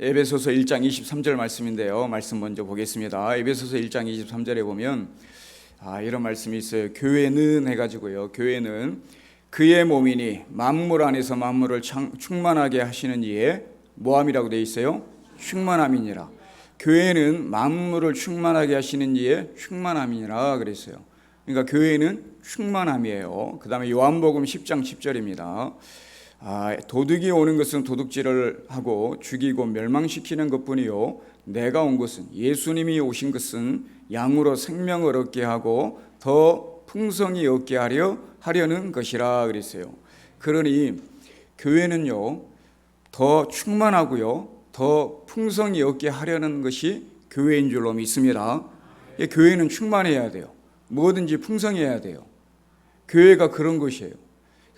에베소서 1장 23절 말씀인데요. 말씀 먼저 보겠습니다. 에베소서 1장 23절에 보면 이런 말씀이 있어요. 교회는 해가지고요. 교회는 그의 몸이니 만물 안에서 만물을 충만하게 하시는 이에 뭐함이라고 되어 있어요? 충만함이니라. 교회는 만물을 충만하게 하시는 이에 충만함이니라 그랬어요. 그러니까 교회는 충만함이에요. 그 다음에 요한복음 10장 10절입니다. 도둑이 오는 것은 도둑질을 하고 죽이고 멸망시키는 것뿐이요 내가 온 것은, 예수님이 오신 것은 양으로 생명을 얻게 하고 더 풍성히 얻게 하려는 것이라 그랬어요. 그러니 교회는요 더 충만하고요 더 풍성히 얻게 하려는 것이 교회인 줄로 믿습니다. 교회는 충만해야 돼요. 뭐든지 풍성해야 돼요. 교회가 그런 것이에요.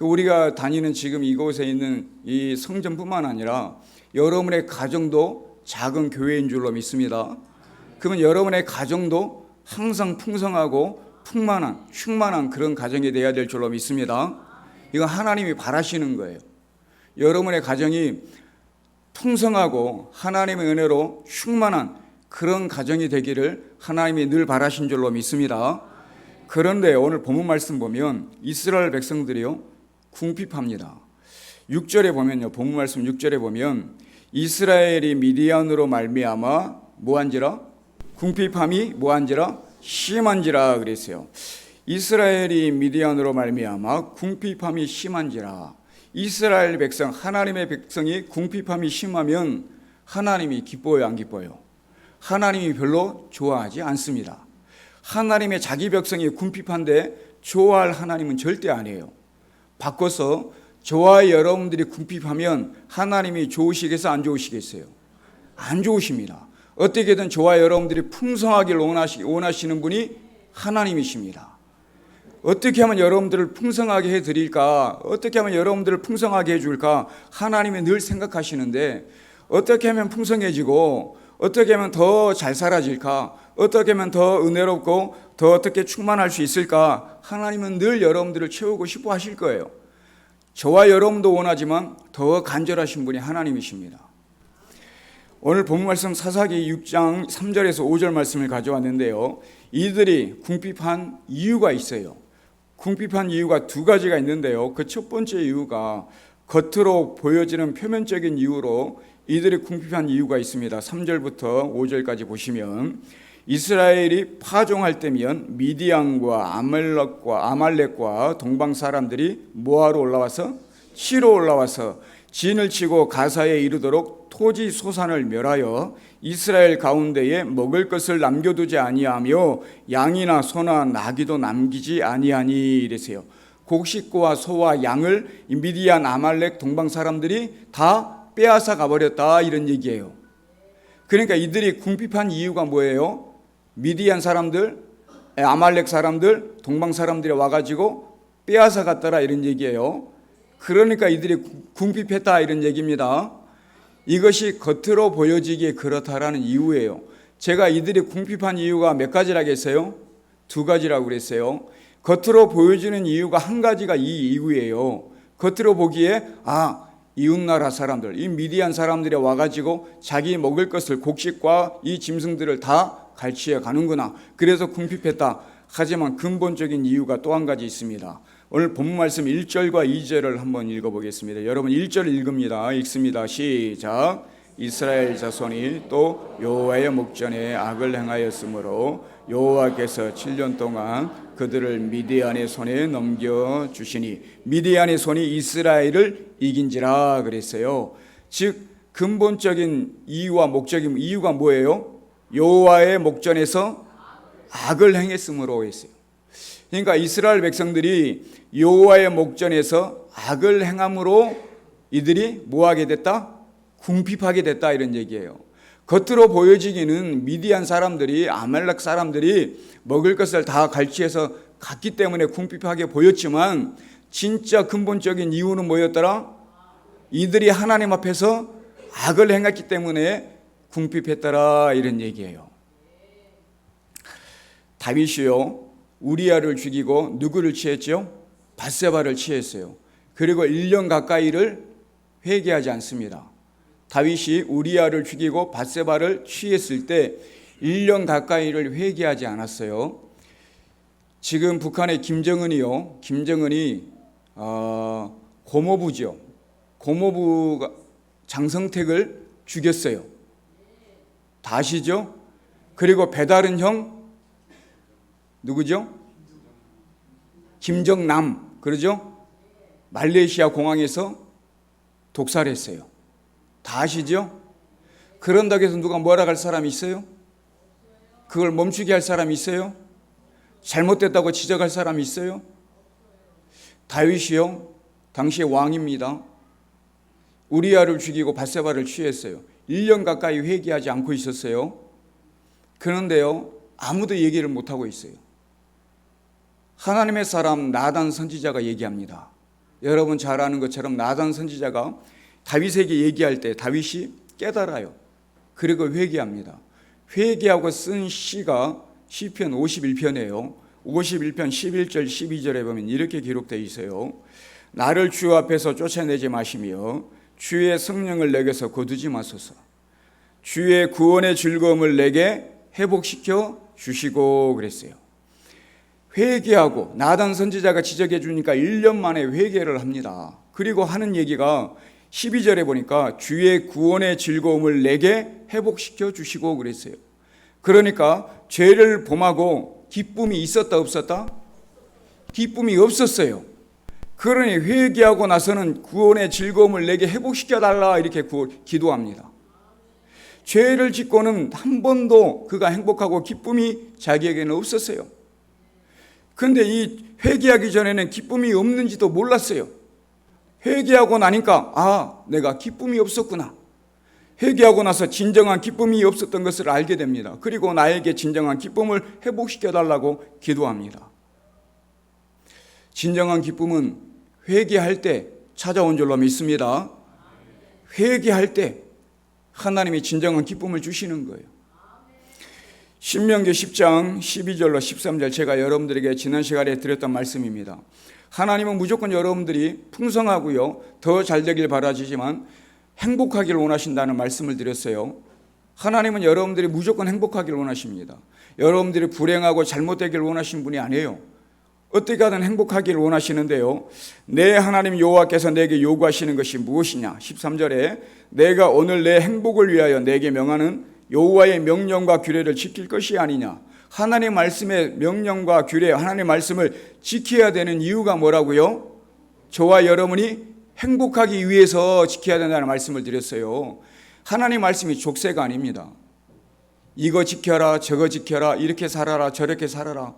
우리가 다니는 지금 이곳에 있는 이 성전뿐만 아니라 여러분의 가정도 작은 교회인 줄로 믿습니다. 그러면 여러분의 가정도 항상 풍성하고 충만한 그런 가정이 되어야 될 줄로 믿습니다. 이건 하나님이 바라시는 거예요. 여러분의 가정이 풍성하고 하나님의 은혜로 충만한 그런 가정이 되기를 하나님이 늘 바라신 줄로 믿습니다. 그런데 오늘 본문 말씀 보면 이스라엘 백성들이요 궁핍합니다. 6절에 보면요, 본문 말씀 6절에 보면 이스라엘이 미디안으로 말미암아 뭐한지라? 궁핍함이 뭐한지라? 심한지라 그랬어요. 이스라엘이 미디안으로 말미암아 궁핍함이 심한지라. 이스라엘 백성, 하나님의 백성이 궁핍함이 심하면 하나님이 기뻐요, 안 기뻐요? 하나님이 별로 좋아하지 않습니다. 하나님의 자기 백성이 궁핍한데 좋아할 하나님은 절대 아니에요. 바꿔서 저와 여러분들이 궁핍하면 하나님이 좋으시겠어요? 안 좋으시겠어요? 안 좋으십니다. 어떻게든 저와 여러분들이 풍성하기를 원하시는 분이 하나님이십니다. 어떻게 하면 여러분들을 풍성하게 해드릴까? 어떻게 하면 여러분들을 풍성하게 해줄까? 하나님이 늘 생각하시는데 어떻게 하면 풍성해지고 어떻게 하면 더 잘 살아질까? 어떻게 하면 더 은혜롭고 더 어떻게 충만할 수 있을까? 하나님은 늘 여러분들을 채우고 싶어 하실 거예요. 저와 여러분도 원하지만 더 간절하신 분이 하나님이십니다. 오늘 본문 말씀 사사기 6장 3절에서 5절 말씀을 가져왔는데요. 이들이 궁핍한 이유가 있어요. 궁핍한 이유가 두 가지가 있는데요. 그 첫 번째 이유가 겉으로 보여지는 표면적인 이유로 이들이 궁핍한 이유가 있습니다. 3절부터 5절까지 보시면 이스라엘이 파종할 때면 미디안과 아말렉과 동방 사람들이 뭐하러 올라와서? 치러 올라와서 진을 치고 가사에 이르도록 토지 소산을 멸하여 이스라엘 가운데에 먹을 것을 남겨두지 아니하며 양이나 소나 나귀도 남기지 아니하니 이랬어요. 곡식과 소와 양을 미디안, 아말렉, 동방 사람들이 다 빼앗아 가버렸다 이런 얘기예요. 그러니까 이들이 궁핍한 이유가 뭐예요? 미디안 사람들, 아말렉 사람들, 동방 사람들이 와가지고 빼앗아 갔더라 이런 얘기예요. 그러니까 이들이 궁핍했다 이런 얘기입니다. 이것이 겉으로 보여지기에 그렇다라는 이유예요. 제가 이들이 궁핍한 이유가 몇 가지라겠어요? 두 가지라고 그랬어요. 겉으로 보여지는 이유가 한 가지가 이 이유예요. 겉으로 보기에 이웃나라 사람들, 이 미디안 사람들이 와가지고 자기 먹을 것을 곡식과 이 짐승들을 다 갈취해 가는구나. 그래서 궁핍했다. 하지만 근본적인 이유가 또 한 가지 있습니다. 오늘 본문 말씀 1절과 2절을 한번 읽어보겠습니다. 여러분 1절 읽습니다. 시작. 이스라엘 자손이 또 여호와의 목전에 악을 행하였으므로 여호와께서 7년 동안 그들을 미디안의 손에 넘겨주시니 미디안의 손이 이스라엘을 이긴지라 그랬어요. 즉 근본적인 이유와 목적인 이유가 뭐예요? 여호와의 목전에서 악을 행했으므로 했어요. 그러니까 이스라엘 백성들이 여호와의 목전에서 악을 행함으로 이들이 뭐하게 됐다? 궁핍하게 됐다 이런 얘기예요. 겉으로 보여지기는 미디안 사람들이, 아말렉 사람들이 먹을 것을 다 갈취해서 갔기 때문에 궁핍하게 보였지만 진짜 근본적인 이유는 뭐였더라? 이들이 하나님 앞에서 악을 행했기 때문에 궁핍했더라 이런 얘기예요. 다윗이요 우리아를 죽이고 누구를 취했죠? 밧세바를 취했어요. 그리고 1년 가까이를 회개하지 않습니다. 다윗이 우리아를 죽이고 밧세바를 취했을 때 1년 가까이를 회개하지 않았어요. 지금 북한의 김정은이 고모부죠. 고모부가 장성택을 죽였어요. 다 아시죠? 그리고 배다른 형 누구죠? 김정남, 그러죠? 말레이시아 공항에서 독살했어요. 다 아시죠? 그런다고 해서 누가 뭐라 할 사람이 있어요? 그걸 멈추게 할 사람이 있어요? 잘못됐다고 지적할 사람이 있어요? 다윗이요, 당시의 왕입니다. 우리아를 죽이고 밧세바를 취했어요. 1년 가까이 회개하지 않고 있었어요. 그런데요, 아무도 얘기를 못하고 있어요. 하나님의 사람 나단 선지자가 얘기합니다. 여러분 잘 아는 것처럼 나단 선지자가 다윗에게 얘기할 때 다윗이 깨달아요. 그리고 회개합니다. 회개하고 쓴 시가 시편 51편이에요. 51편 11절 12절에 보면 이렇게 기록되어 있어요. 나를 주 앞에서 쫓아내지 마시며 주의 성령을 내게서 거두지 마소서. 주의 구원의 즐거움을 내게 회복시켜 주시고 그랬어요. 회개하고 나단 선지자가 지적해 주니까 1년 만에 회개를 합니다. 그리고 하는 얘기가 12절에 보니까 주의 구원의 즐거움을 내게 회복시켜 주시고 그랬어요. 그러니까 죄를 범하고 기쁨이 있었다 없었다? 기쁨이 없었어요. 그러니 회개하고 나서는 구원의 즐거움을 내게 회복시켜 달라 이렇게 기도합니다. 죄를 짓고는 한 번도 그가 행복하고 기쁨이 자기에게는 없었어요. 그런데 이 회개하기 전에는 기쁨이 없는지도 몰랐어요. 회개하고 나니까 내가 기쁨이 없었구나. 회개하고 나서 진정한 기쁨이 없었던 것을 알게 됩니다. 그리고 나에게 진정한 기쁨을 회복시켜 달라고 기도합니다. 진정한 기쁨은 회개할 때 찾아온 줄로 믿습니다. 회개할 때 하나님이 진정한 기쁨을 주시는 거예요. 신명기 10장 12절로 13절 제가 여러분들에게 지난 시간에 드렸던 말씀입니다. 하나님은 무조건 여러분들이 풍성하고요, 더 잘되길 바라시지만 행복하기를 원하신다는 말씀을 드렸어요. 하나님은 여러분들이 무조건 행복하기를 원하십니다. 여러분들이 불행하고 잘못되기를 원하신 분이 아니에요. 어떻게 하든 행복하기를 원하시는데요, 내 하나님 여호와께서 내게 요구하시는 것이 무엇이냐. 13절에 내가 오늘 내 행복을 위하여 내게 명하는 여호와의 명령과 규례를 지킬 것이 아니냐. 하나님 말씀의 명령과 규례, 하나님 말씀을 지켜야 되는 이유가 뭐라고요? 저와 여러분이 행복하기 위해서 지켜야 된다는 말씀을 드렸어요. 하나님 말씀이 족쇄가 아닙니다. 이거 지켜라, 저거 지켜라, 이렇게 살아라, 저렇게 살아라.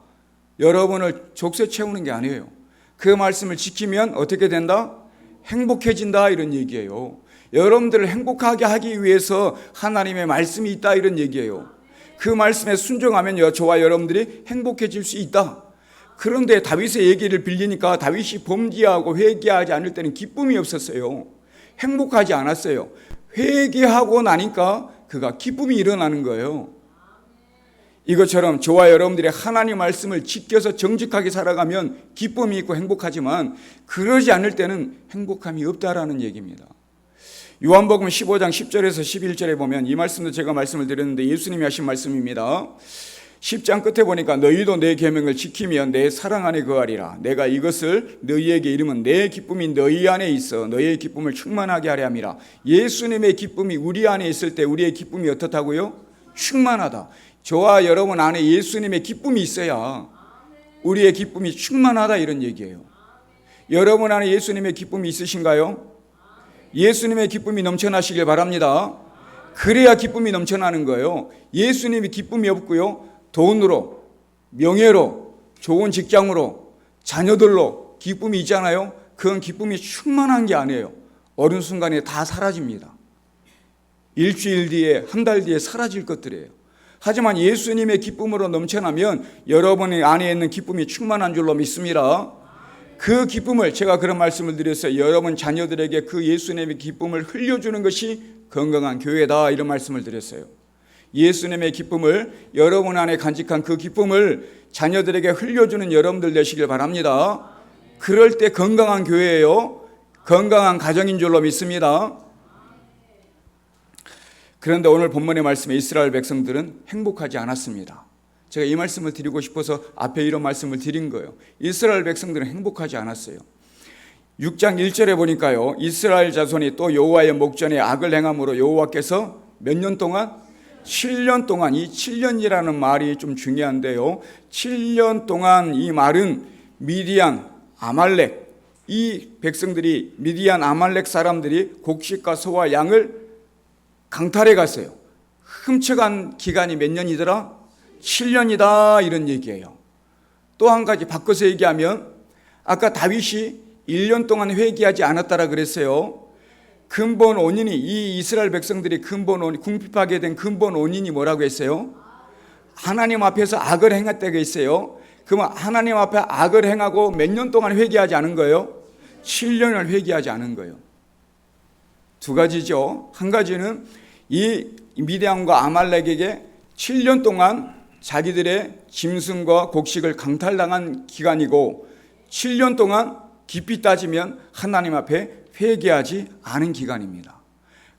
여러분을 족쇄 채우는 게 아니에요. 그 말씀을 지키면 어떻게 된다? 행복해진다, 이런 얘기예요. 여러분들을 행복하게 하기 위해서 하나님의 말씀이 있다, 이런 얘기예요. 그 말씀에 순종하면 저와 여러분들이 행복해질 수 있다. 그런데 다윗의 얘기를 빌리니까 다윗이 범죄하고 회개하지 않을 때는 기쁨이 없었어요. 행복하지 않았어요. 회개하고 나니까 그가 기쁨이 일어나는 거예요. 이것처럼 저와 여러분들이 하나님 말씀을 지켜서 정직하게 살아가면 기쁨이 있고 행복하지만 그러지 않을 때는 행복함이 없다라는 얘기입니다. 요한복음 15장 10절에서 11절에 보면 이 말씀도 제가 말씀을 드렸는데 예수님이 하신 말씀입니다. 10장 끝에 보니까 너희도 내 계명을 지키면 내 사랑 안에 거하리라. 내가 이것을 너희에게 이르면 내 기쁨이 너희 안에 있어 너희의 기쁨을 충만하게 하려 함이라. 예수님의 기쁨이 우리 안에 있을 때 우리의 기쁨이 어떻다고요? 충만하다. 저와 여러분 안에 예수님의 기쁨이 있어야 우리의 기쁨이 충만하다, 이런 얘기예요. 여러분 안에 예수님의 기쁨이 있으신가요? 예수님의 기쁨이 넘쳐나시길 바랍니다. 그래야 기쁨이 넘쳐나는 거예요. 예수님이 기쁨이 없고요, 돈으로, 명예로, 좋은 직장으로, 자녀들로 기쁨이 있잖아요. 그건 기쁨이 충만한 게 아니에요. 어느 순간에 다 사라집니다. 일주일 뒤에, 한 달 뒤에 사라질 것들이에요. 하지만 예수님의 기쁨으로 넘쳐나면 여러분의 안에 있는 기쁨이 충만한 줄로 믿습니다. 그 기쁨을, 제가 그런 말씀을 드렸어요. 여러분 자녀들에게 그 예수님의 기쁨을 흘려주는 것이 건강한 교회다, 이런 말씀을 드렸어요. 예수님의 기쁨을, 여러분 안에 간직한 그 기쁨을 자녀들에게 흘려주는 여러분들 되시길 바랍니다. 그럴 때 건강한 교회예요. 건강한 가정인 줄로 믿습니다. 그런데 오늘 본문의 말씀에 이스라엘 백성들은 행복하지 않았습니다. 제가 이 말씀을 드리고 싶어서 앞에 이런 말씀을 드린 거예요. 이스라엘 백성들은 행복하지 않았어요. 6장 1절에 보니까요, 이스라엘 자손이 또 여호와의 목전에 악을 행함으로 여호와께서 몇 년 동안? 7년 동안. 이 7년이라는 말이 좀 중요한데요, 7년 동안 이 말은 미디안, 아말렉, 이 백성들이, 미디안, 아말렉 사람들이 곡식과 소와 양을 강탈해 갔어요. 훔쳐간 기간이 몇 년이더라? 7년이다, 이런 얘기예요. 또 한 가지 바꿔서 얘기하면, 아까 다윗이 1년 동안 회개하지 않았다라 그랬어요. 근본 원인이, 이 이스라엘 백성들이 궁핍하게 된 근본 원인이 뭐라고 했어요? 하나님 앞에서 악을 행했다고 했어요. 그러면 하나님 앞에 악을 행하고 몇 년 동안 회개하지 않은 거예요? 7년을 회개하지 않은 거예요. 두 가지죠. 한 가지는 이 미디안과 아말렉에게 7년 동안 자기들의 짐승과 곡식을 강탈당한 기간이고, 7년 동안 깊이 따지면 하나님 앞에 회개하지 않은 기간입니다.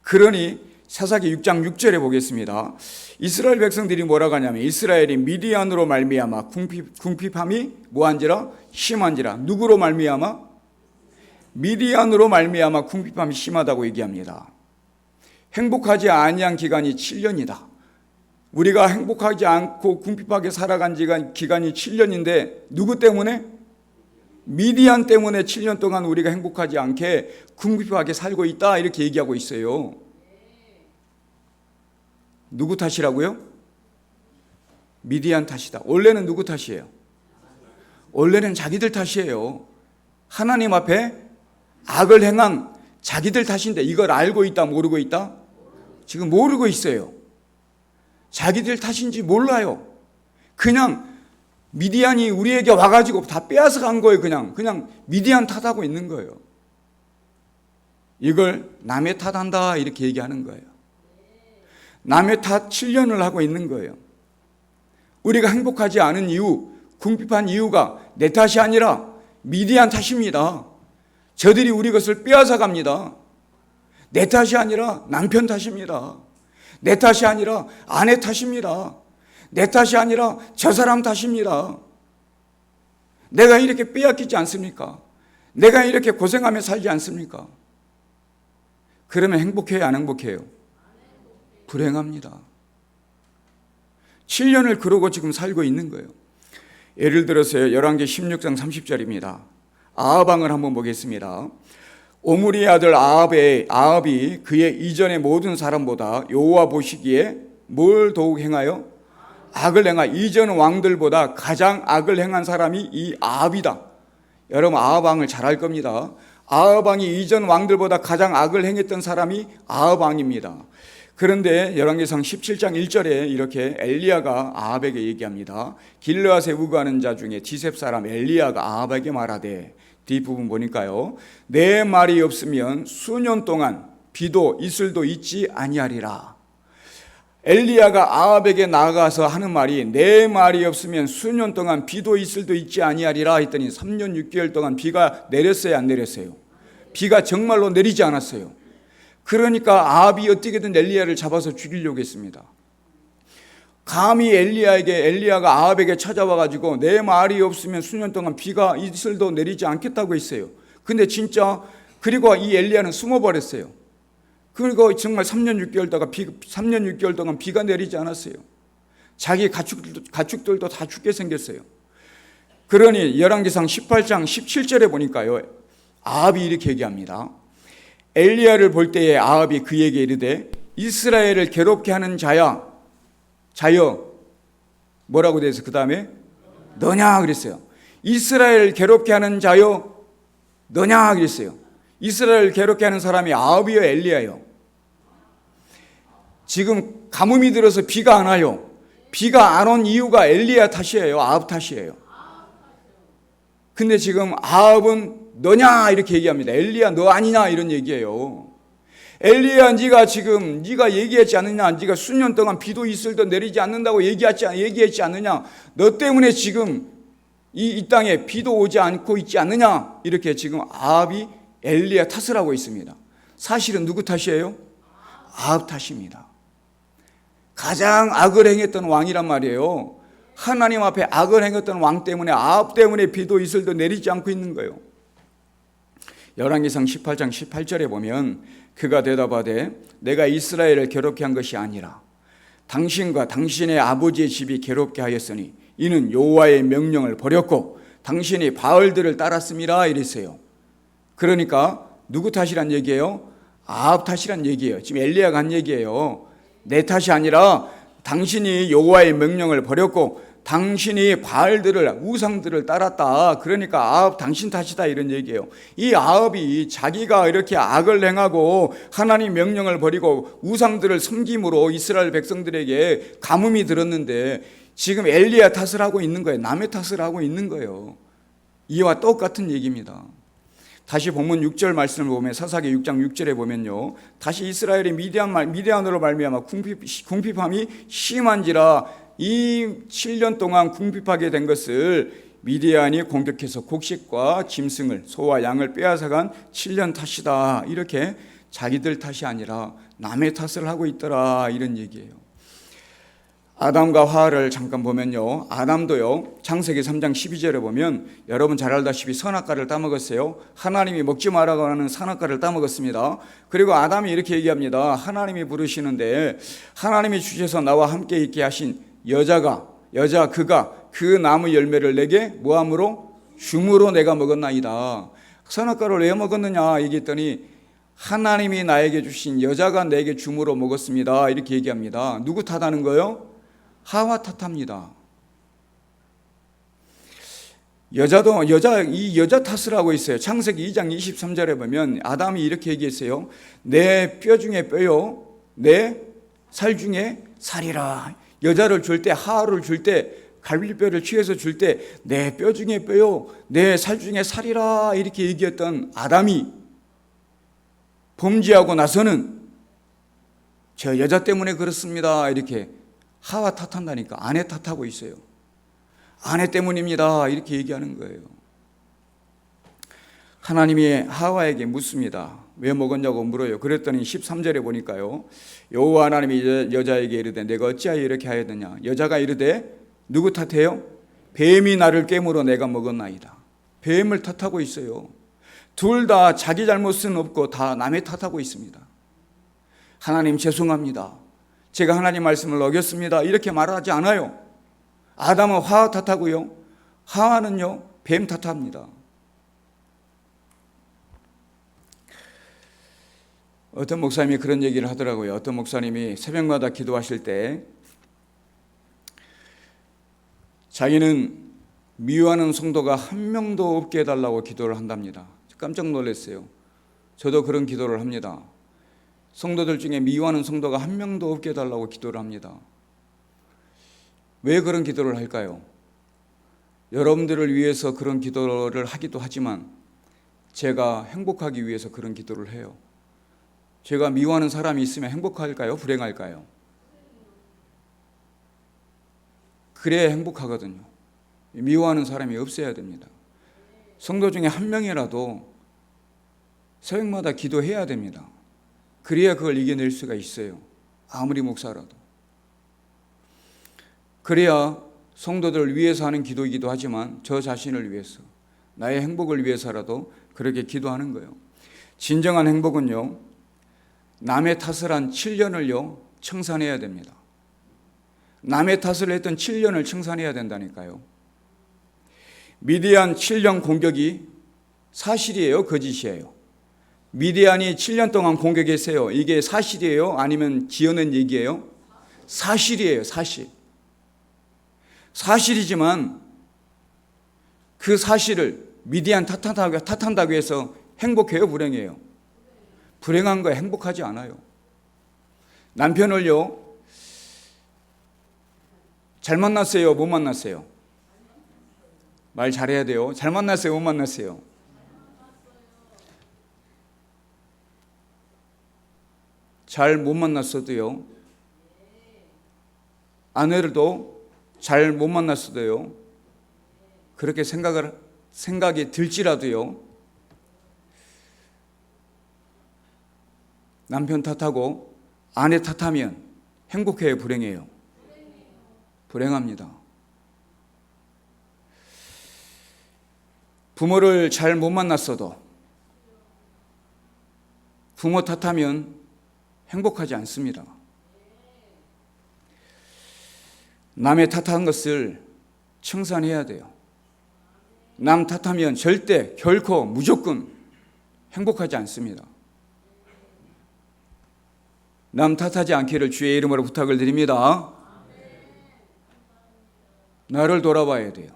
그러니 사사기 6장 6절에 보겠습니다. 이스라엘 백성들이 뭐라고 하냐면, 이스라엘이 미디안으로 말미암아 궁핍함이 뭐한지라? 심한지라. 누구로 말미암아? 미디안으로 말미암아 궁핍함이 심하다고 얘기합니다. 행복하지 아니한 기간이 7년이다. 우리가 행복하지 않고 궁핍하게 살아간 기간이 7년인데 누구 때문에? 미디안 때문에 7년 동안 우리가 행복하지 않게 궁핍하게 살고 있다, 이렇게 얘기하고 있어요. 누구 탓이라고요? 미디안 탓이다. 원래는 누구 탓이에요? 원래는 자기들 탓이에요. 하나님 앞에 악을 행한 자기들 탓인데 이걸 알고 있다, 모르고 있다? 지금 모르고 있어요. 자기들 탓인지 몰라요. 그냥 미디안이 우리에게 와가지고 다 빼앗아 간 거예요. 그냥 미디안 탓하고 있는 거예요. 이걸 남의 탓한다, 이렇게 얘기하는 거예요. 남의 탓 7년을 하고 있는 거예요. 우리가 행복하지 않은 이유, 궁핍한 이유가 내 탓이 아니라 미디안 탓입니다. 저들이 우리 것을 빼앗아 갑니다. 내 탓이 아니라 남편 탓입니다. 내 탓이 아니라 아내 탓입니다. 내 탓이 아니라 저 사람 탓입니다. 내가 이렇게 빼앗기지 않습니까? 내가 이렇게 고생하며 살지 않습니까? 그러면 행복해요, 안 행복해요? 불행합니다. 7년을 그러고 지금 살고 있는 거예요. 예를 들어서요, 열왕기 16장 30절입니다. 아합 왕을 한번 보겠습니다. 오므리의 아들 아합이 그의 이전의 모든 사람보다 여호와 보시기에 뭘 더욱 행하여? 악을 행하. 이전 왕들보다 가장 악을 행한 사람이 이 아합이다. 여러분, 아합 왕을 잘 알 겁니다. 아합 왕이 이전 왕들보다 가장 악을 행했던 사람이 아합 왕입니다. 그런데 열왕기상 17장 1절에 이렇게 엘리야가 아합에게 얘기합니다. 길르앗에 우거하는 자 중에 디셉 사람 엘리야가 아합에게 말하되, 뒷부분 보니까요, 내 말이 없으면 수년 동안 비도 이슬도 있지 아니하리라. 엘리야가 아합에게 나아가서 하는 말이, 내 말이 없으면 수년 동안 비도 이슬도 있지 아니하리라 했더니 3년 6개월 동안 비가 내렸어요, 안 내렸어요? 비가 정말로 내리지 않았어요. 그러니까 아합이 어떻게든 엘리야를 잡아서 죽이려고 했습니다. 감히 엘리야가 아합에게 찾아와가지고 내 말이 없으면 수년 동안 비가 이슬도 내리지 않겠다고 했어요. 근데 진짜, 그리고 이 엘리야는 숨어버렸어요. 그리고 정말 3년 6개월 동안 비가 내리지 않았어요. 자기 가축들도 다 죽게 생겼어요. 그러니 열왕기상 18장 17절에 보니까요, 아합이 이렇게 얘기합니다. 엘리야를 볼 때에 아합이 그에게 이르되, 이스라엘을 괴롭게 하는 자여, 뭐라고 돼서 그 다음에 너냐 그랬어요. 이스라엘 괴롭게 하는 자여 너냐 그랬어요. 이스라엘 괴롭게 하는 사람이 아합이요, 엘리야요? 지금 가뭄이 들어서 비가 안 와요. 비가 안 온 이유가 엘리야 탓이에요, 아합 탓이에요? 근데 지금 아합은 너냐 이렇게 얘기합니다. 엘리야 너 아니냐 이런 얘기예요. 엘리야 네가 얘기했지 않느냐? 네가 수년 동안 비도 이슬도 내리지 않는다고 얘기했지 않느냐? 너 때문에 지금 이 땅에 비도 오지 않고 있지 않느냐? 이렇게 지금 아합이 엘리야 탓을 하고 있습니다. 사실은 누구 탓이에요? 아합 탓입니다. 가장 악을 행했던 왕이란 말이에요. 하나님 앞에 악을 행했던 왕 때문에 아합 때문에 비도 이슬도 내리지 않고 있는 거예요. 열왕기상 18장 18절에 보면 그가 대답하되 내가 이스라엘을 괴롭게 한 것이 아니라 당신과 당신의 아버지의 집이 괴롭게 하였으니 이는 여호와의 명령을 버렸고 당신이 바알들을 따랐음이라 이랬어요. 그러니까 누구 탓이란 얘기예요? 아합 탓이란 얘기예요. 지금 엘리야가 한 얘기예요. 내 탓이 아니라 당신이 여호와의 명령을 버렸고 당신이 바알들을 우상들을 따랐다. 그러니까 아합 당신 탓이다 이런 얘기예요. 이 아합이 자기가 이렇게 악을 행하고 하나님 명령을 버리고 우상들을 섬김으로 이스라엘 백성들에게 가뭄이 들었는데 지금 엘리야 탓을 하고 있는 거예요. 남의 탓을 하고 있는 거예요. 이와 똑같은 얘기입니다. 다시 본문 6절 말씀을 보면 사사기 6장 6절에 보면요. 다시 이스라엘이 미디안으로 말미암아 궁핍함이 심한지라 이 7년 동안 궁핍하게 된 것을 미디안이 공격해서 곡식과 짐승을 소와 양을 빼앗아간 7년 탓이다. 이렇게 자기들 탓이 아니라 남의 탓을 하고 있더라 이런 얘기예요. 아담과 하와를 잠깐 보면요. 아담도요. 창세기 3장 12절에 보면 여러분 잘 알다시피 선악과를 따먹었어요. 하나님이 먹지 말라고 하는 선악과를 따먹었습니다. 그리고 아담이 이렇게 얘기합니다. 하나님이 부르시는데 하나님이 주셔서 나와 함께 있게 하신 그가 그 나무 열매를 내게 뭐함으로? 줌으로 내가 먹었나이다. 선악과를 왜 먹었느냐 얘기했더니 하나님이 나에게 주신 여자가 내게 줌으로 먹었습니다. 이렇게 얘기합니다. 누구 탓하는 거예요? 하와 탓합니다. 이 여자 탓을 하고 있어요. 창세기 2장 23절에 보면 아담이 이렇게 얘기했어요. 내 뼈 중에 뼈요, 내 살 중에 살이라. 여자를 줄 때, 하와를 줄 때, 갈비뼈를 취해서 줄 때 내 뼈 중에 뼈요, 내 살 중에 살이라 이렇게 얘기했던 아담이 범죄하고 나서는 저 여자 때문에 그렇습니다 이렇게 하와 탓한다니까. 아내 탓하고 있어요. 아내 때문입니다 이렇게 얘기하는 거예요. 하나님이 하와에게 묻습니다. 왜 먹었냐고 물어요. 그랬더니 13절에 보니까요. 여호와 하나님이 여자에게 이르되 내가 어찌하여 이렇게 하였느냐. 여자가 이르되 누구 탓해요? 뱀이 나를 깨물어 내가 먹었나이다. 뱀을 탓하고 있어요. 둘 다 자기 잘못은 없고 다 남의 탓하고 있습니다. 하나님 죄송합니다. 제가 하나님 말씀을 어겼습니다. 이렇게 말하지 않아요. 아담은 하와 탓하고요. 하와는요 뱀 탓합니다. 어떤 목사님이 그런 얘기를 하더라고요. 어떤 목사님이 새벽마다 기도하실 때 자기는 미워하는 성도가 한 명도 없게 해달라고 기도를 한답니다. 깜짝 놀랐어요. 저도 그런 기도를 합니다. 성도들 중에 미워하는 성도가 한 명도 없게 해달라고 기도를 합니다. 왜 그런 기도를 할까요? 여러분들을 위해서 그런 기도를 하기도 하지만 제가 행복하기 위해서 그런 기도를 해요. 제가 미워하는 사람이 있으면 행복할까요? 불행할까요? 그래야 행복하거든요. 미워하는 사람이 없어야 됩니다. 성도 중에 한 명이라도 새벽마다 기도해야 됩니다. 그래야 그걸 이겨낼 수가 있어요. 아무리 목사라도. 그래야 성도들을 위해서 하는 기도이기도 하지만 저 자신을 위해서, 나의 행복을 위해서라도 그렇게 기도하는 거예요. 진정한 행복은요, 남의 탓을 한 7년을요 청산해야 됩니다. 남의 탓을 했던 7년을 청산해야 된다니까요. 미디안 7년 공격이 사실이에요, 거짓이에요? 미디안이 7년 동안 공격했어요. 이게 사실이에요? 아니면 지어낸 얘기예요? 사실이에요, 사실. 사실이지만 그 사실을 미디안 탓한다고 해서 행복해요, 불행해요? 불행한 거에 행복하지 않아요. 남편을요, 잘 만났어요, 못 만났어요? 말 잘해야 돼요. 잘 만났어요, 못 만났어요? 잘 못 만났어도요, 아내를도 잘 못 만났어도요, 그렇게 생각이 들지라도요, 남편 탓하고 아내 탓하면 행복해요, 불행해요? 불행합니다. 부모를 잘 못 만났어도 부모 탓하면 행복하지 않습니다. 남의 탓한 것을 청산해야 돼요. 남 탓하면 절대, 결코, 무조건 행복하지 않습니다. 남 탓하지 않기를 주의 이름으로 부탁을 드립니다. 나를 돌아봐야 돼요.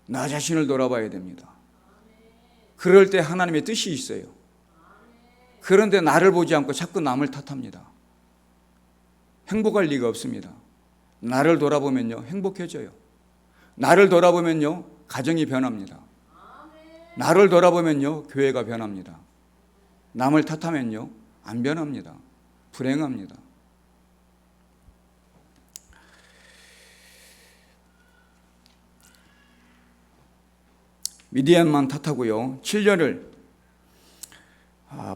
나 자신을 돌아봐야 됩니다. 그럴 때 하나님의 뜻이 있어요. 그런데 나를 보지 않고 자꾸 남을 탓합니다. 행복할 리가 없습니다. 나를 돌아보면요, 행복해져요. 나를 돌아보면요, 가정이 변합니다. 나를 돌아보면요, 교회가 변합니다. 남을 탓하면요, 안 변합니다. 불행합니다. 미디안만 탓하고요, 7년을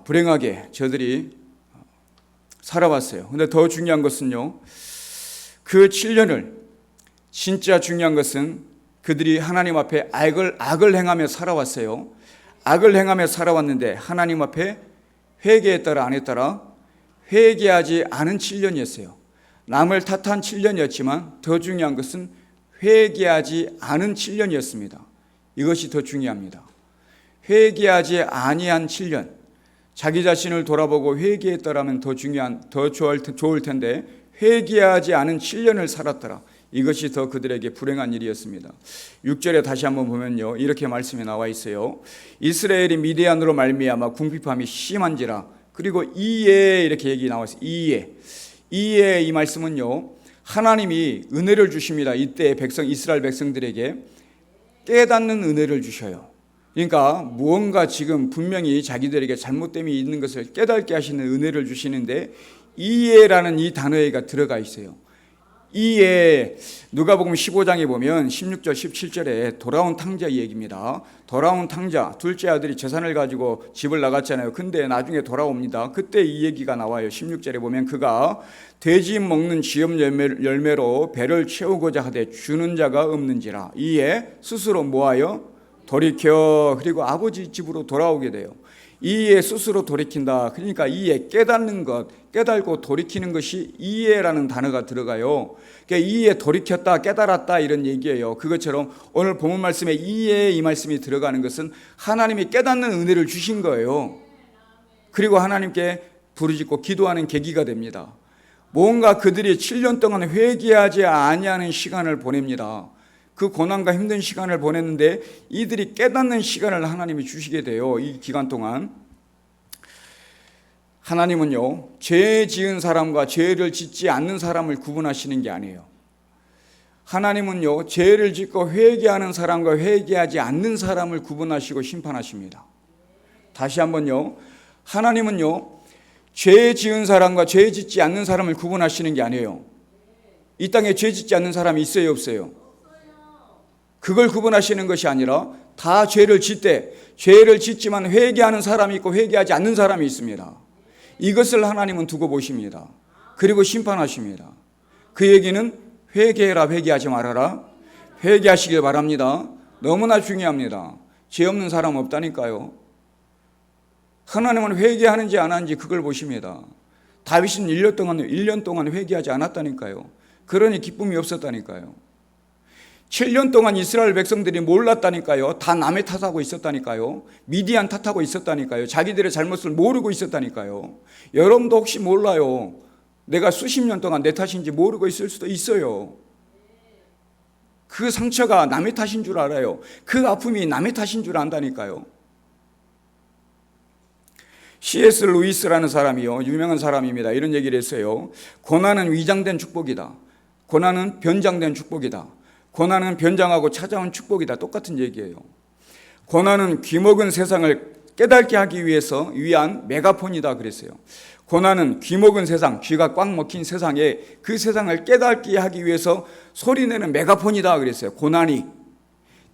불행하게 저들이 살아왔어요. 근데 더 중요한 것은요, 그 7년을 진짜 중요한 것은 그들이 하나님 앞에 악을 행하며 살아왔어요. 악을 행하며 살아왔는데 하나님 앞에 회개했더라 안 했더라? 회개하지 않은 7년이었어요. 남을 탓한 7년이었지만 더 중요한 것은 회개하지 않은 7년이었습니다. 이것이 더 중요합니다. 회개하지 아니한 7년. 자기 자신을 돌아보고 회개했더라면 더 좋을 텐데 회개하지 않은 7년을 살았더라. 이것이 더 그들에게 불행한 일이었습니다. 6절에 다시 한번 보면요, 이렇게 말씀이 나와 있어요. 이스라엘이 미디안으로 말미암아 궁핍함이 심한지라. 그리고 이에 이렇게 얘기 나와 있어요. 이에 이 말씀은요, 하나님이 은혜를 주십니다. 이때 이스라엘 백성들에게 깨닫는 은혜를 주셔요. 그러니까 무언가 지금 분명히 자기들에게 잘못됨이 있는 것을 깨닫게 하시는 은혜를 주시는데, 이에라는 이 단어가 들어가 있어요. 이에 누가복음 15장에 보면 16절 17절에 돌아온 탕자 얘기입니다. 돌아온 탕자, 둘째 아들이 재산을 가지고 집을 나갔잖아요. 근데 나중에 돌아옵니다. 그때 이 얘기가 나와요. 16절에 보면 그가 돼지 먹는 지엽 열매로 배를 채우고자 하되 주는 자가 없는지라. 이에 스스로 모하여 돌이켜 그리고 아버지 집으로 돌아오게 돼요. 이에 스스로 돌이킨다. 그러니까 이에 깨닫는 것, 깨달고 돌이키는 것이 이에라는 단어가 들어가요. 그러니까 이에 돌이켰다, 깨달았다 이런 얘기예요. 그것처럼 오늘 본문 말씀에 이에 이 말씀이 들어가는 것은 하나님이 깨닫는 은혜를 주신 거예요. 그리고 하나님께 부르짖고 기도하는 계기가 됩니다. 뭔가 그들이 7년 동안 회개하지 아니하는 시간을 보냅니다. 그 고난과 힘든 시간을 보냈는데 이들이 깨닫는 시간을 하나님이 주시게 돼요. 이 기간 동안 하나님은요, 죄 지은 사람과 죄를 짓지 않는 사람을 구분하시는 게 아니에요. 하나님은요, 죄를 짓고 회개하는 사람과 회개하지 않는 사람을 구분하시고 심판하십니다. 다시 한번요, 하나님은요, 죄 지은 사람과 죄 짓지 않는 사람을 구분하시는 게 아니에요. 이 땅에 죄 짓지 않는 사람이 있어요, 없어요? 그걸 구분하시는 것이 아니라 다 죄를 짓되 죄를 짓지만 회개하는 사람이 있고 회개하지 않는 사람이 있습니다. 이것을 하나님은 두고 보십니다. 그리고 심판하십니다. 그 얘기는 회개해라, 회개하지 말아라. 회개하시길 바랍니다. 너무나 중요합니다. 죄 없는 사람 없다니까요. 하나님은 회개하는지 안 하는지 그걸 보십니다. 다윗은 1년 동안 회개하지 않았다니까요. 그러니 기쁨이 없었다니까요. 7년 동안 이스라엘 백성들이 몰랐다니까요. 다 남의 탓하고 있었다니까요. 미디안 탓하고 있었다니까요. 자기들의 잘못을 모르고 있었다니까요. 여러분도 혹시 몰라요. 내가 수십 년 동안 내 탓인지 모르고 있을 수도 있어요. 그 상처가 남의 탓인 줄 알아요. 그 아픔이 남의 탓인 줄 안다니까요. C.S. 루이스라는 사람이요, 유명한 사람입니다. 이런 얘기를 했어요. 고난은 위장된 축복이다. 고난은 변장된 축복이다. 고난은 변장하고 찾아온 축복이다. 똑같은 얘기예요. 고난은 귀먹은 세상을 깨닫게 하기 위한 메가폰이다 그랬어요. 고난은 귀먹은 세상, 귀가 꽉 먹힌 세상에 그 세상을 깨닫게 하기 위해서 소리내는 메가폰이다 그랬어요. 고난이.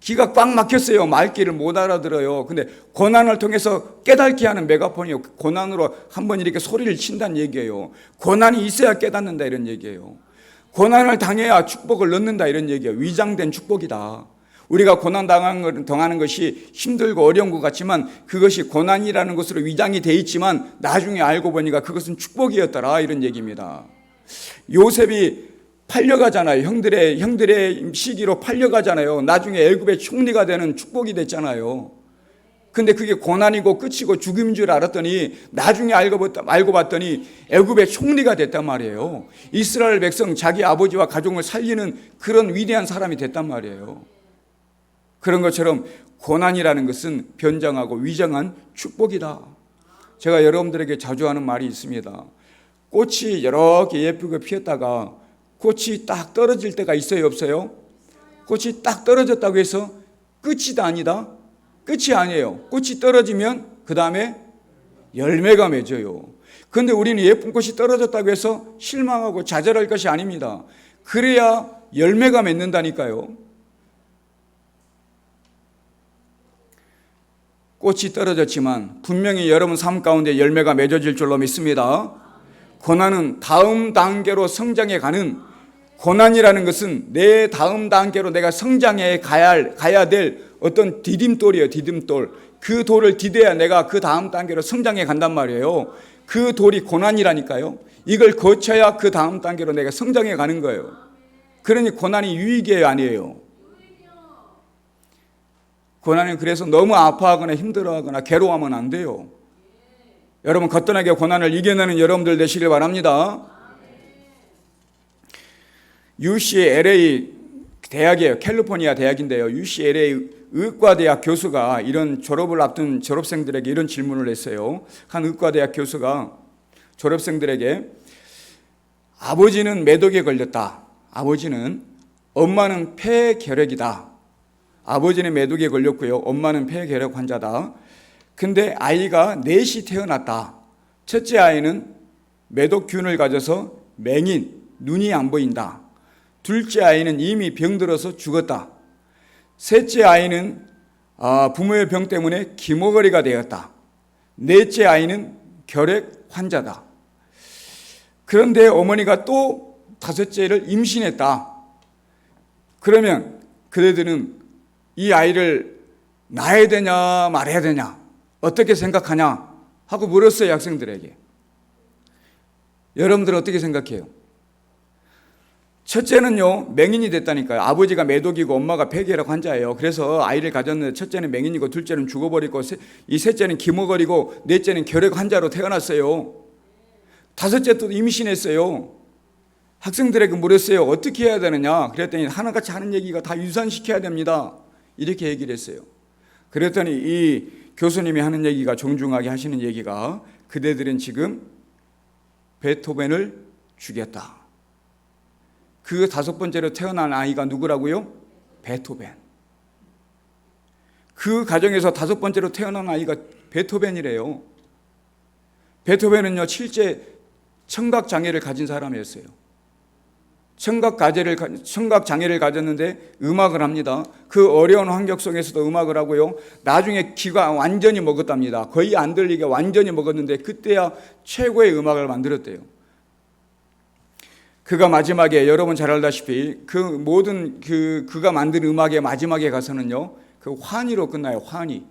귀가 꽉 막혔어요. 말귀를 못 알아들어요. 근데 고난을 통해서 깨닫게 하는 메가폰이요. 고난으로 한번 이렇게 소리를 친다는 얘기예요. 고난이 있어야 깨닫는다 이런 얘기예요. 고난을 당해야 축복을 넣는다 이런 얘기예요. 위장된 축복이다. 우리가 고난 당하는 것이 힘들고 어려운 것 같지만 그것이 고난이라는 것으로 위장이 돼 있지만 나중에 알고 보니까 그것은 축복이었더라 이런 얘기입니다. 요셉이 팔려가잖아요. 형들의 시기로 팔려가잖아요. 나중에 애굽의 총리가 되는 축복이 됐잖아요. 근데 그게 고난이고 끝이고 죽임인 줄 알았더니 나중에 알고 봤더니 애굽의 총리가 됐단 말이에요. 이스라엘 백성 자기 아버지와 가족을 살리는 그런 위대한 사람이 됐단 말이에요. 그런 것처럼 고난이라는 것은 변장하고 위장한 축복이다. 제가 여러분들에게 자주 하는 말이 있습니다. 꽃이 이렇게 예쁘게 피었다가 꽃이 딱 떨어질 때가 있어요, 없어요? 꽃이 딱 떨어졌다고 해서 끝이 아니다? 끝이 아니에요. 꽃이 떨어지면 그 다음에 열매가 맺어요. 그런데 우리는 예쁜 꽃이 떨어졌다고 해서 실망하고 좌절할 것이 아닙니다. 그래야 열매가 맺는다니까요. 꽃이 떨어졌지만 분명히 여러분 삶 가운데 열매가 맺어질 줄로 믿습니다. 고난은 다음 단계로 성장해 가는, 고난이라는 것은 내 다음 단계로 내가 성장해 가야 될 어떤 디딤돌이에요. 디딤돌. 그 돌을 디뎌야 내가 그 다음 단계로 성장해 간단 말이에요. 그 돌이 고난이라니까요. 이걸 거쳐야 그 다음 단계로 내가 성장해 가는 거예요. 그러니 고난이 유익이에요, 아니에요? 고난은 그래서 너무 아파하거나 힘들어하거나 괴로워하면 안 돼요. 여러분 거뜬하게 고난을 이겨내는 여러분들 되시길 바랍니다. UCLA 대학이에요. 캘리포니아 대학인데요. UCLA 의과대학 교수가 이런 졸업을 앞둔 졸업생들에게 이런 질문을 했어요. 한 의과대학 교수가 졸업생들에게 아버지는 매독에 걸렸다. 아버지는, 엄마는 폐결핵이다. 아버지는 매독에 걸렸고요. 엄마는 폐결핵 환자다. 근데 아이가 넷이 태어났다. 첫째 아이는 매독균을 가져서 맹인, 눈이 안 보인다. 둘째 아이는 이미 병들어서 죽었다. 셋째 아이는 부모의 병 때문에 기모거리가 되었다. 넷째 아이는 결핵 환자다. 그런데 어머니가 또 다섯째를 임신했다. 그러면 그대들은 이 아이를 낳아야 되냐 말아야 되냐 어떻게 생각하냐 하고 물었어요. 학생들에게. 여러분들은 어떻게 생각해요? 첫째는요 맹인이 됐다니까요. 아버지가 매독이고 엄마가 폐결핵 환자예요. 그래서 아이를 가졌는데 첫째는 맹인이고 둘째는 죽어버리고 이 셋째는 기모거리고 넷째는 결핵 환자로 태어났어요. 다섯째 또 임신했어요. 학생들에게 물었어요. 어떻게 해야 되느냐. 그랬더니 하나같이 하는 얘기가 다 유산시켜야 됩니다. 이렇게 얘기를 했어요. 그랬더니 이 교수님이 하는 얘기가, 정중하게 하시는 얘기가, 그대들은 지금 베토벤을 죽였다. 그 다섯 번째로 태어난 아이가 누구라고요? 베토벤. 그 가정에서 다섯 번째로 태어난 아이가 베토벤이래요. 베토벤은요 실제 청각장애를 가진 사람이었어요. 청각장애를 가졌는데 음악을 합니다. 그 어려운 환경 속에서도 음악을 하고요. 나중에 귀가 완전히 먹었답니다. 거의 안 들리게 완전히 먹었는데 그때야 최고의 음악을 만들었대요. 그가 마지막에 여러분 잘 알다시피 그 모든 그가 만든 음악의 마지막에 가서는요. 그 환희로 끝나요. 환희.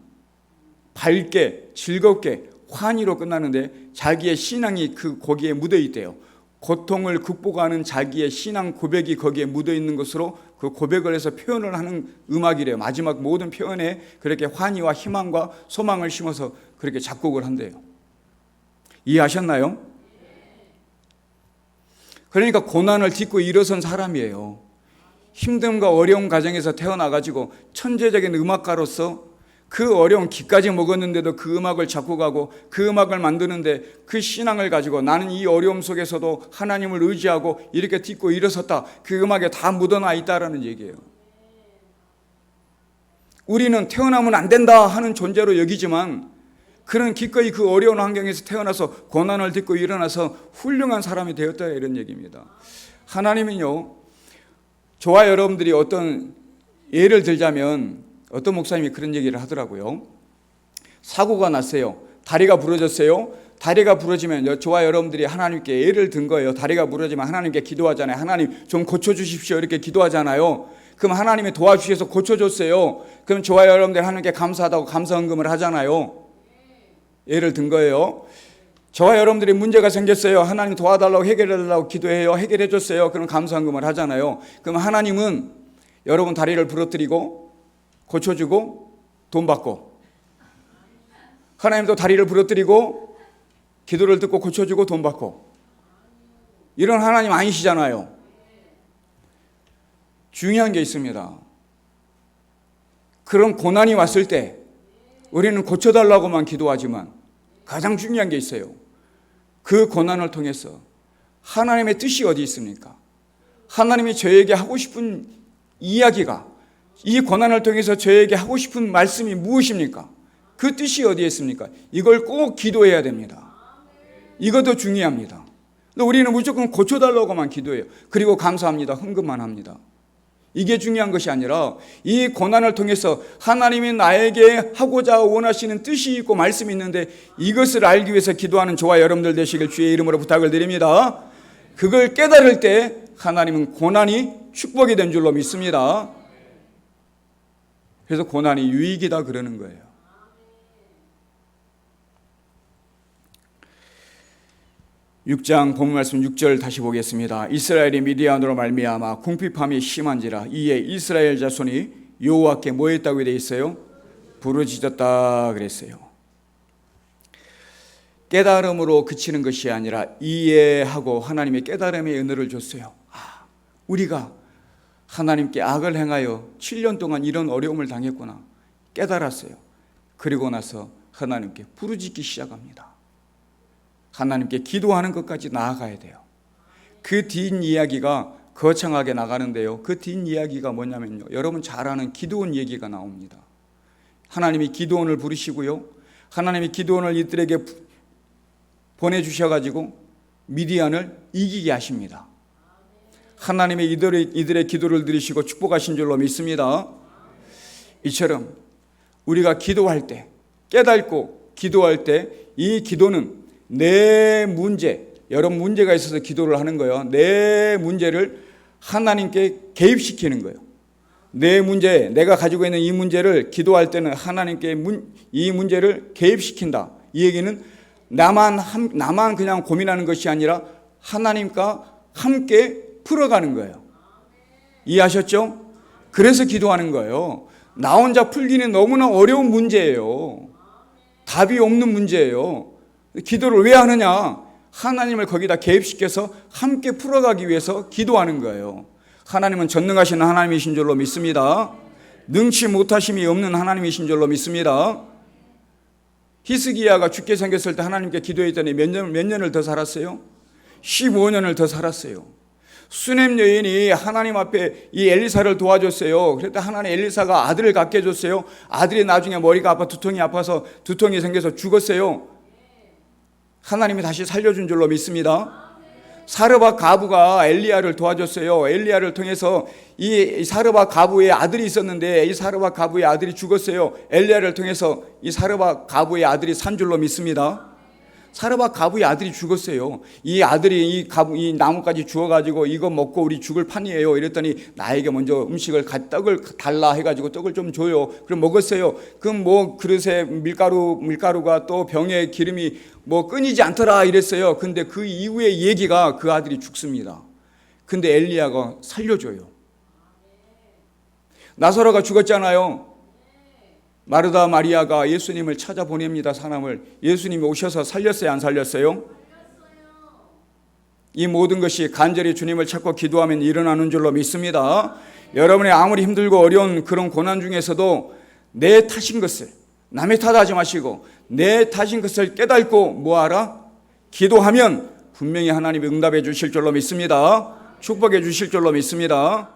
밝게 즐겁게 환희로 끝나는데 자기의 신앙이 거기에 묻어 있대요. 고통을 극복하는 자기의 신앙 고백이 거기에 묻어 있는 것으로 그 고백을 해서 표현을 하는 음악이래요. 마지막 모든 표현에 그렇게 환희와 희망과 소망을 심어서 그렇게 작곡을 한대요. 이해하셨나요? 그러니까 고난을 딛고 일어선 사람이에요. 힘듦과 어려운 가정에서 태어나가지고 천재적인 음악가로서 그 어려운 기까지 먹었는데도 그 음악을 작곡하고 그 음악을 만드는데 그 신앙을 가지고 나는 이 어려움 속에서도 하나님을 의지하고 이렇게 딛고 일어섰다. 그 음악에 다 묻어나 있다라는 얘기예요. 우리는 태어나면 안 된다 하는 존재로 여기지만 그는 기꺼이 그 어려운 환경에서 태어나서 고난을 딛고 일어나서 훌륭한 사람이 되었다 이런 얘기입니다. 하나님은요 저와 여러분들이 어떤 예를 들자면 어떤 목사님이 그런 얘기를 하더라고요. 사고가 났어요. 다리가 부러졌어요. 다리가 부러지면 저와 여러분들이 하나님께 예를 든 거예요. 다리가 부러지면 하나님께 기도하잖아요. 하나님 좀 고쳐주십시오 이렇게 기도하잖아요. 그럼 하나님이 도와주셔서 고쳐줬어요. 그럼 저와 여러분들 하나님께 감사하다고 감사헌금을 하잖아요. 예를 든 거예요. 저와 여러분들이 문제가 생겼어요. 하나님 도와달라고 해결해달라고 기도해요. 해결해 줬어요. 그럼 감사헌금을 하잖아요. 그럼 하나님은 여러분 다리를 부러뜨리고 고쳐주고 돈 받고, 하나님도 다리를 부러뜨리고 기도를 듣고 고쳐주고 돈 받고, 이런 하나님 아니시잖아요. 중요한 게 있습니다. 그런 고난이 왔을 때 우리는 고쳐달라고만 기도하지만 가장 중요한 게 있어요. 그 고난을 통해서 하나님의 뜻이 어디 있습니까? 하나님이 저에게 하고 싶은 이야기가, 이 고난을 통해서 저에게 하고 싶은 말씀이 무엇입니까? 그 뜻이 어디에 있습니까? 이걸 꼭 기도해야 됩니다. 이것도 중요합니다. 우리는 무조건 고쳐달라고만 기도해요. 그리고 감사합니다. 헌금만 합니다. 이게 중요한 것이 아니라 이 고난을 통해서 하나님이 나에게 하고자 원하시는 뜻이 있고 말씀이 있는데 이것을 알기 위해서 기도하는 저와 여러분들 되시길 주의 이름으로 부탁을 드립니다. 그걸 깨달을 때 하나님은 고난이 축복이 된 줄로 믿습니다. 그래서 고난이 유익이다 그러는 거예요. (6장) 본문 말씀 6절 다시 보겠습니다. 이스라엘이 미디안으로 말미암아 궁핍함이 심한지라 이에 이스라엘 자손이 여호와께 뭐 했다고 되어 있어요? 부르짖었다 그랬어요. 깨달음으로 그치는 것이 아니라 이해하고 하나님의 깨달음의 은혜를 줬어요. 우리가 하나님께 악을 행하여 7년 동안 이런 어려움을 당했구나 깨달았어요. 그리고 나서 하나님께 부르짖기 시작합니다. 하나님께 기도하는 것까지 나아가야 돼요. 그 뒷이야기가 거창하게 나가는데요. 그 뒷이야기가 뭐냐면요, 여러분 잘 아는 기드온 얘기가 나옵니다. 하나님이 기드온을 부르시고요, 하나님이 기드온을 이들에게 보내주셔가지고 미디안을 이기게 하십니다. 하나님의 이들의 기도를 들으시고 축복하신 줄로 믿습니다. 이처럼 우리가 기도할 때, 깨닫고 기도할 때 이 기도는 내 문제, 여러 문제가 있어서 기도를 하는 거예요. 내 문제를 하나님께 개입시키는 거예요. 내 문제, 내가 가지고 있는 이 문제를 기도할 때는 하나님께 이 문제를 개입시킨다. 이 얘기는 나만 그냥 고민하는 것이 아니라 하나님과 함께 풀어가는 거예요. 이해하셨죠? 그래서 기도하는 거예요. 나 혼자 풀기는 너무나 어려운 문제예요. 답이 없는 문제예요. 기도를 왜 하느냐? 하나님을 거기다 개입시켜서 함께 풀어가기 위해서 기도하는 거예요. 하나님은 전능하신 하나님이신 줄로 믿습니다. 능치 못하심이 없는 하나님이신 줄로 믿습니다. 히스기야가 죽게 생겼을 때 하나님께 기도했더니 몇 년을 더 살았어요? 15년을 더 살았어요. 수넴 여인이 하나님 앞에 이 엘리사를 도와줬어요. 그랬더니 하나님 엘리사가 아들을 갖게 해줬어요. 아들이 나중에 머리가 아파 두통이 아파서 두통이 생겨서 죽었어요. 하나님이 다시 살려준 줄로 믿습니다. 사르밧 가부가 엘리야를 도와줬어요. 엘리야를 통해서 이 사르밧 가부의 아들이 있었는데 이 사르밧 가부의 아들이 죽었어요. 엘리야를 통해서 이 사르밧 가부의 아들이 산 줄로 믿습니다. 사르밧 가부의 아들이 죽었어요. 이 아들이 이 나무까지 주워가지고 이거 먹고 우리 죽을 판이에요. 이랬더니 나에게 먼저 떡을 달라 해가지고 떡을 좀 줘요. 그럼 먹었어요. 그럼 뭐 그릇에 밀가루가 또 병에 기름이 뭐 끊이지 않더라 이랬어요. 근데 그 이후의 얘기가 그 아들이 죽습니다. 근데 엘리야가 살려줘요. 나사로가 죽었잖아요. 마르다 마리아가 예수님을 찾아보냅니다. 사람을. 예수님이 오셔서 살렸어요, 안 살렸어요? 이 모든 것이 간절히 주님을 찾고 기도하면 일어나는 줄로 믿습니다. 여러분이 아무리 힘들고 어려운 그런 고난 중에서도 내 탓인 것을, 남의 탓하지 마시고 내 탓인 것을 깨닫고 뭐하라? 기도하면 분명히 하나님이 응답해 주실 줄로 믿습니다. 축복해 주실 줄로 믿습니다.